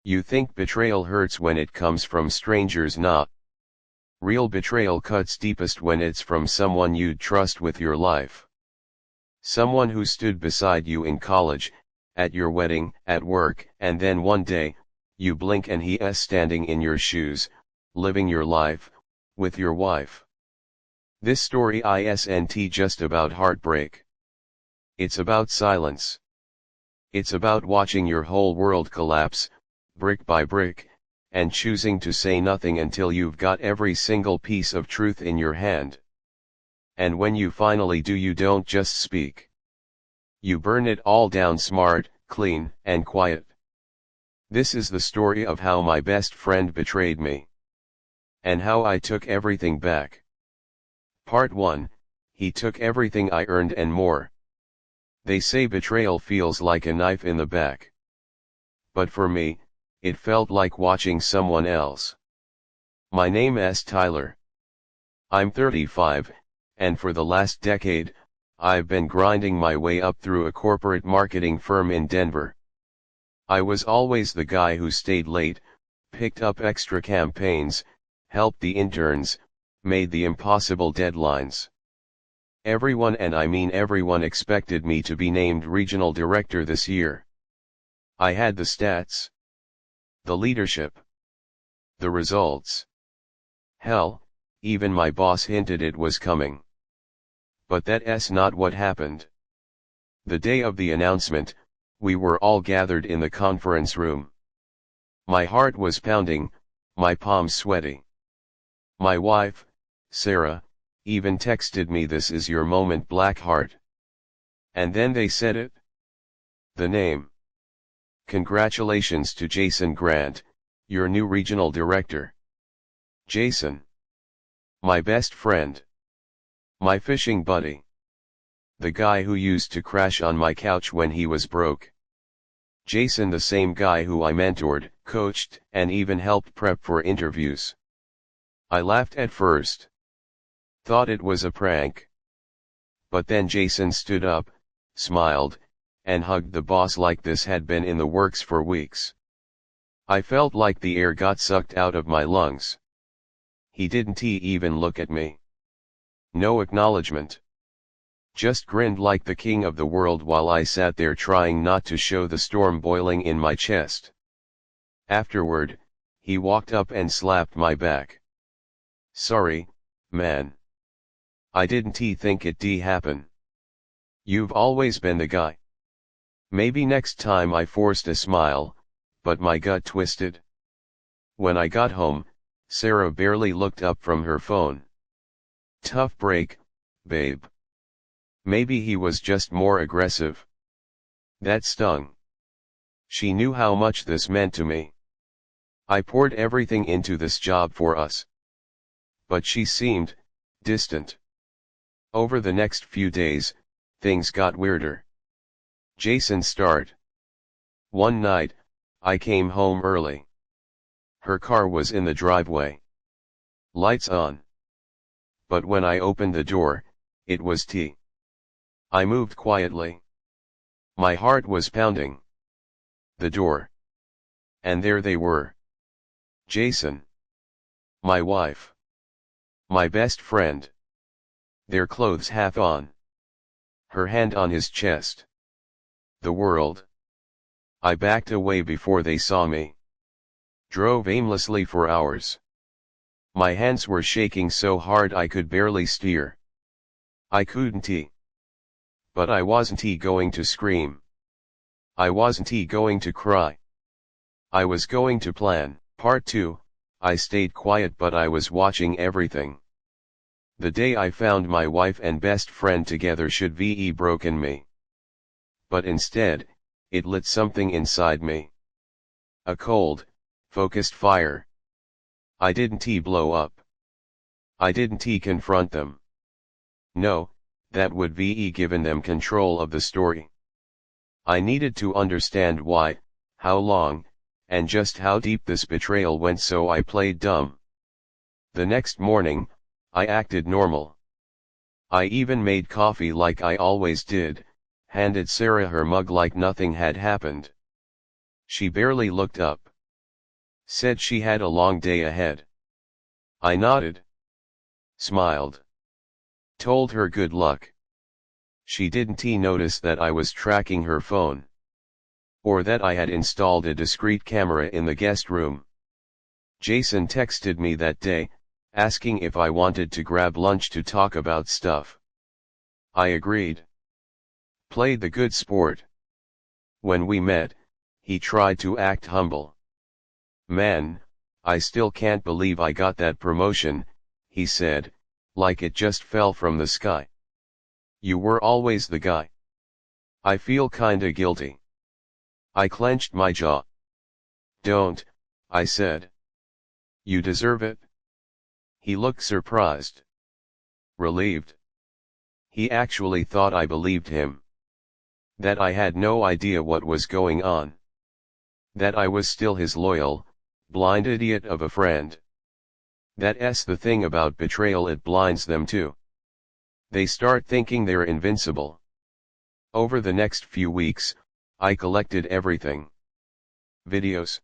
You think betrayal hurts when it comes from strangers? Nah. Real betrayal cuts deepest when it's from someone you'd trust with your life. Someone who stood beside you in college, at your wedding, at work, and then one day, you blink and he is standing in your shoes, living your life, with your wife. This story isn't just about heartbreak. It's about silence. It's about watching your whole world collapse, brick by brick, and choosing to say nothing until you've got every single piece of truth in your hand. And when you finally do, you don't just speak. You burn it all down smart, clean, and quiet. This is the story of how my best friend betrayed me. And how I took everything back. Part 1, he took everything I earned and more. They say betrayal feels like a knife in the back. But for me, it felt like watching someone else. My name is Tyler. I'm 35, and for the last decade, I've been grinding my way up through a corporate marketing firm in Denver. I was always the guy who stayed late, picked up extra campaigns, helped the interns, made the impossible deadlines. Everyone, and I mean everyone, expected me to be named regional director this year. I had the stats, the leadership, the results. Hell, even my boss hinted it was coming. But that's not what happened. The day of the announcement, we were all gathered in the conference room. My heart was pounding, my palms sweaty. My wife, Sarah, even texted me, "This is your moment, Blackheart." And then they said it. The name. Congratulations to Jason Grant, your new regional director. Jason. My best friend. My fishing buddy. The guy who used to crash on my couch when he was broke. Jason, the same guy who I mentored, coached, and even helped prep for interviews. I laughed at first. Thought it was a prank. But then Jason stood up, smiled, and hugged the boss like this had been in the works for weeks. I felt like the air got sucked out of my lungs. He didn't even look at me. No acknowledgement. Just grinned like the king of the world while I sat there trying not to show the storm boiling in my chest. Afterward, he walked up and slapped my back. Sorry, man. I didn't think it'd happen. You've always been the guy. Maybe next time. I forced a smile, but my gut twisted. When I got home, Sarah barely looked up from her phone. Tough break, babe. Maybe he was just more aggressive. That stung. She knew how much this meant to me. I poured everything into this job for us. But she seemed distant. Over the next few days, things got weirder. Jason started. One night, I came home early. Her car was in the driveway. Lights on. But when I opened the door, it was T. I moved quietly. My heart was pounding. The door. And there they were. Jason. My wife. My best friend. Their clothes half on. Her hand on his chest. The world. I backed away before they saw me. Drove aimlessly for hours. My hands were shaking so hard I could barely steer. I couldn't. But I wasn't going to scream. I wasn't going to cry. I was going to plan. Part 2, I stayed quiet, but I was watching everything. The day I found my wife and best friend together should have broken me. But instead, it lit something inside me. A cold, focused fire. I didn't blow up. I didn't confront them. No, that would have given them control of the story. I needed to understand why, how long, and just how deep this betrayal went, so I played dumb. The next morning, I acted normal. I even made coffee like I always did, handed Sarah her mug like nothing had happened. She barely looked up. Said she had a long day ahead. I nodded. Smiled. Told her good luck. She didn't notice that I was tracking her phone. Or that I had installed a discreet camera in the guest room. Jason texted me that day, asking if I wanted to grab lunch to talk about stuff. I agreed. Played the good sport. When we met, he tried to act humble. "Man, I still can't believe I got that promotion," he said, like it just fell from the sky. "You were always the guy." I feel kinda guilty. I clenched my jaw. "Don't," I said. "You deserve it." He looked surprised. Relieved. He actually thought I believed him. That I had no idea what was going on. That I was still his loyal, blind idiot of a friend. That's the thing about betrayal, it blinds them too. They start thinking they're invincible. Over the next few weeks, I collected everything. Videos.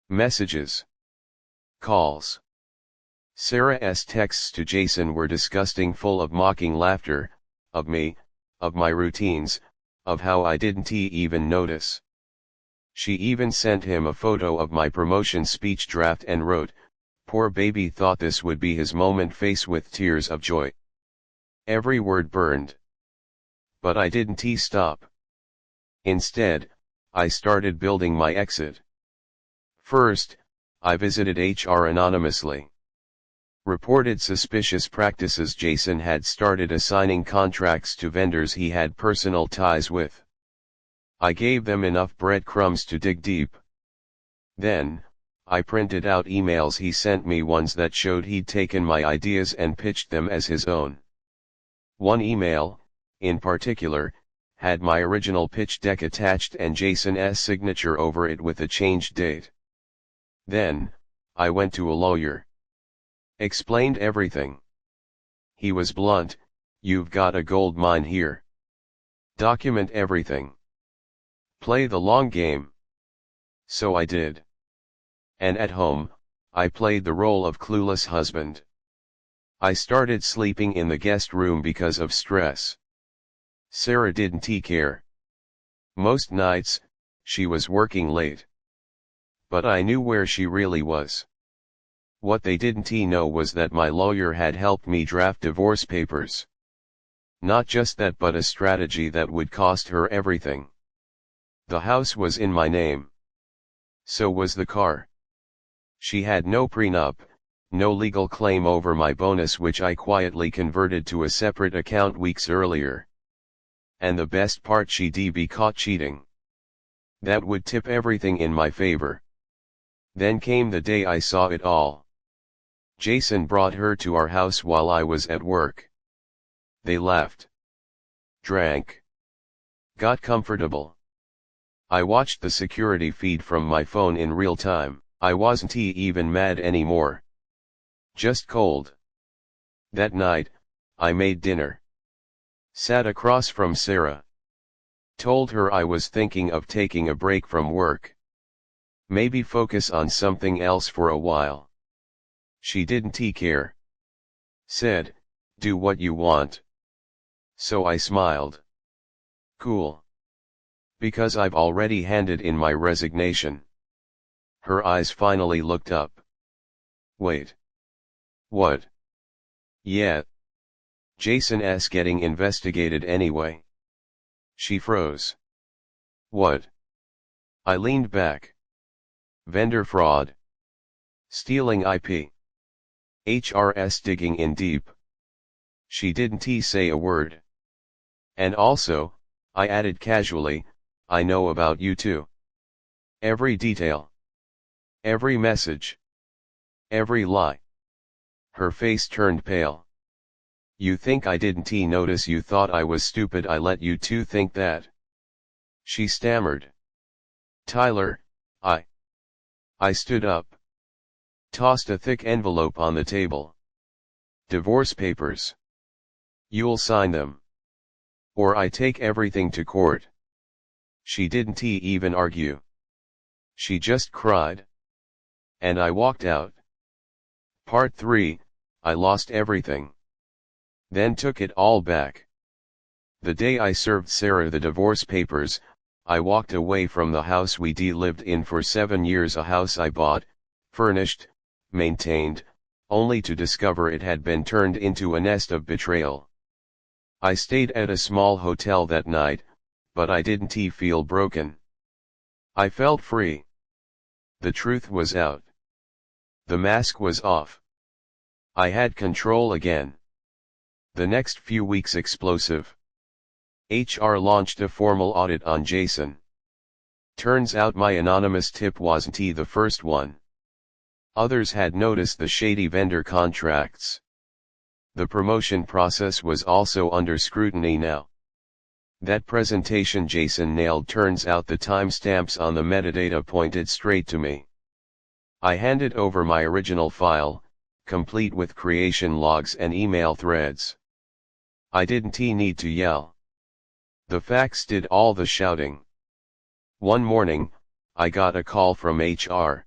Messages. Calls. Sarah's texts to Jason were disgusting, full of mocking laughter, of me, of my routines, of how I didn't even notice. She even sent him a photo of my promotion speech draft and wrote, "Poor baby thought this would be his moment," face with tears of joy. Every word burned. But I didn't stop. Instead, I started building my exit. First, I visited HR anonymously. Reported suspicious practices. Jason had started assigning contracts to vendors he had personal ties with. I gave them enough breadcrumbs to dig deep. Then, I printed out emails he sent me, ones that showed he'd taken my ideas and pitched them as his own. One email, in particular, had my original pitch deck attached and Jason's signature over it with a changed date. Then, I went to a lawyer. Explained everything. He was blunt: "You've got a gold mine here. Document everything. Play the long game." So I did. And at home, I played the role of clueless husband. I started sleeping in the guest room because of stress. Sarah didn't care. Most nights, she was working late. But I knew where she really was. What they didn't know was that my lawyer had helped me draft divorce papers. Not just that, but a strategy that would cost her everything. The house was in my name. So was the car. She had no prenup, no legal claim over my bonus, which I quietly converted to a separate account weeks earlier. And the best part, she'd be caught cheating. That would tip everything in my favor. Then came the day I saw it all. Jason brought her to our house while I was at work. They laughed. Drank. Got comfortable. I watched the security feed from my phone in real time. I wasn't even mad anymore. Just cold. That night, I made dinner. Sat across from Sarah. Told her I was thinking of taking a break from work. Maybe focus on something else for a while. She didn't care. Said, "Do what you want." So I smiled. Cool. Because I've already handed in my resignation. Her eyes finally looked up. Wait. What? Yeah. Jason's getting investigated anyway. She froze. What? I leaned back. Vendor fraud. Stealing IP. HRS digging in deep. She didn't say a word. And also, I added casually, "I know about you too. Every detail. Every message. Every lie." Her face turned pale. "You think I didn't notice? You thought I was stupid? I let you two think that." She stammered. "Tyler, I stood up. Tossed a thick envelope on the table. "Divorce papers. You'll sign them. Or I take everything to court." She didn't even argue. She just cried. And I walked out. Part 3, I lost everything. Then took it all back. The day I served Sarah the divorce papers, I walked away from the house we lived in for 7 years, a house I bought, furnished, maintained, only to discover it had been turned into a nest of betrayal. I stayed at a small hotel that night, but I didn't feel broken. I felt free. The truth was out. The mask was off. I had control again. The next few weeks explosive. HR launched a formal audit on Jason. Turns out my anonymous tip wasn't the first one. Others had noticed the shady vendor contracts. The promotion process was also under scrutiny now. That presentation Jason nailed, turns out the timestamps on the metadata pointed straight to me. I handed over my original file, complete with creation logs and email threads. I didn't need to yell. The facts did all the shouting. One morning, I got a call from HR.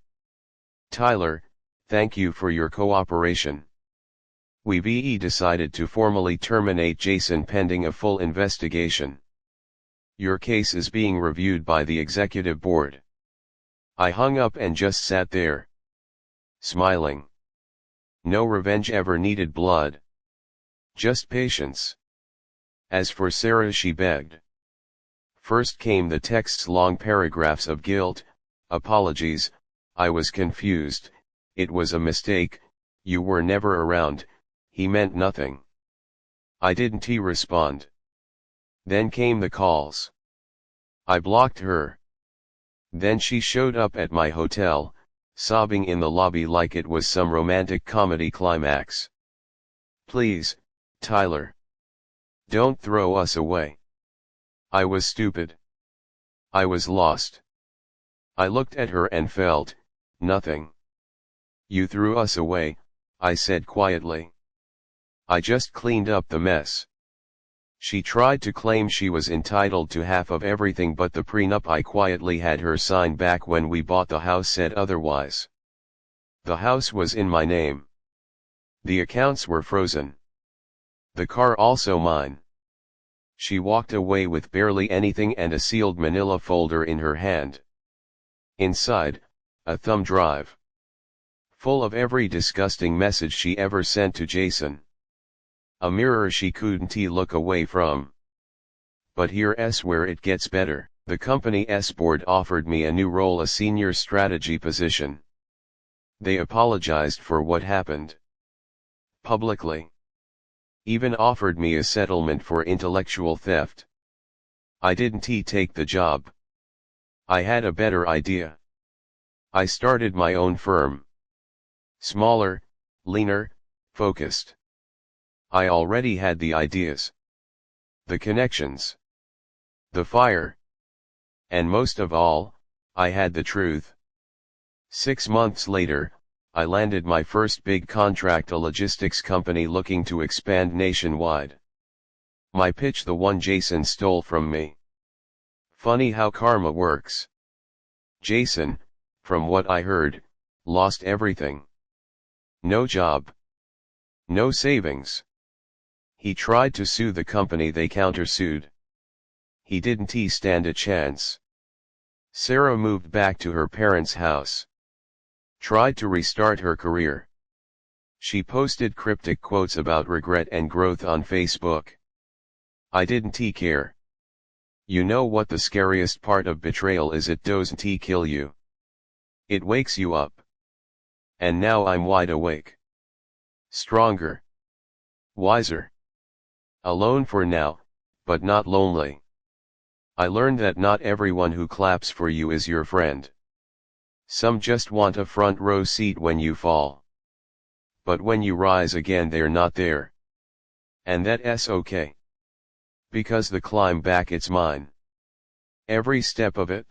"Tyler, thank you for your cooperation. We've decided to formally terminate Jason pending a full investigation. Your case is being reviewed by the executive board." I hung up and just sat there, smiling. No revenge ever needed blood. Just patience. As for Sarah, she begged. First came the text's long paragraphs of guilt, apologies, "I was confused, it was a mistake, you were never around, he meant nothing." I didn't respond. Then came the calls. I blocked her. Then she showed up at my hotel, sobbing in the lobby like it was some romantic comedy climax. "Please, Tyler. Don't throw us away." I was stupid. I was lost. I looked at her and felt nothing. "You threw us away," I said quietly. "I just cleaned up the mess." She tried to claim she was entitled to half of everything, but the prenup I quietly had her sign back when we bought the house said otherwise. The house was in my name. The accounts were frozen. The car also mine. She walked away with barely anything and a sealed manila folder in her hand. Inside, a thumb drive. Full of every disgusting message she ever sent to Jason. A mirror she couldn't look away from. But here's where it gets better. The company's board offered me a new role, a senior strategy position. They apologized for what happened. Publicly. Even offered me a settlement for intellectual theft. I didn't take the job. I had a better idea. I started my own firm. Smaller, leaner, focused. I already had the ideas, the connections, the fire. And most of all, I had the truth. 6 months later, I landed my first big contract, a logistics company looking to expand nationwide. My pitch, the one Jason stole from me. Funny how karma works. Jason, from what I heard, lost everything. No job. No savings. He tried to sue the company, they countersued. He didn't stand a chance. Sarah moved back to her parents' house. Tried to restart her career. She posted cryptic quotes about regret and growth on Facebook. I didn't care. You know what the scariest part of betrayal is? It doesn't kill you. It wakes you up. And now I'm wide awake. Stronger. Wiser. Alone for now, but not lonely. I learned that not everyone who claps for you is your friend. Some just want a front row seat when you fall. But when you rise again, they're not there. And that's okay. Because the climb back, it's mine. Every step of it.